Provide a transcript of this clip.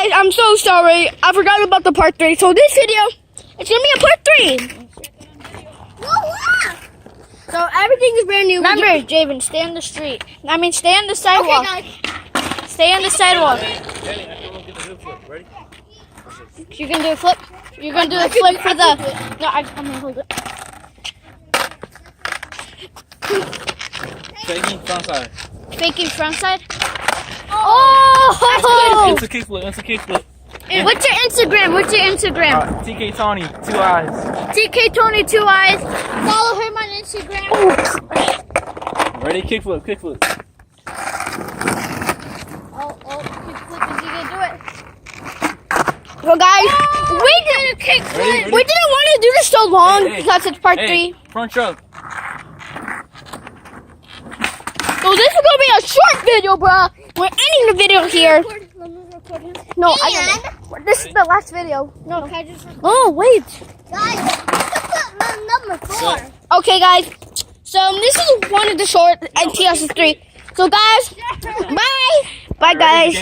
guys, I'm so sorry. I forgot about the part 3. So this video, it's gonna be a part 3. So everything is brand new. Remember, Javen, stay on the street. I mean, stay on the sidewalk. Okay, guys. Stay on the sidewalk. Danny, I can get the hoop flip. Ready? You're gonna do a flip? You're gonna do a flip for the... No, I'm gonna hold it. Faking front side. Faking front side? Oh! It's a kickflip. It's a kickflip. What's your Instagram? What's your Instagram? TK Tony, 2 eyes. TK Tony 2 eyes. Follow him on Instagram. Ready? Kickflip, kickflip. Oh, kickflip. Is he gonna do it? So guys, we did a kickflip. Ready? We didn't want to do this so long because it's part 3. Front stroke. So this is gonna be a short video, bro. We're ending the video here. No, I don't. This is the last video. No. Oh, wait. Guys, number 4. Okay, guys. So this is one of the short NTS3. So guys, bye. Bye, guys.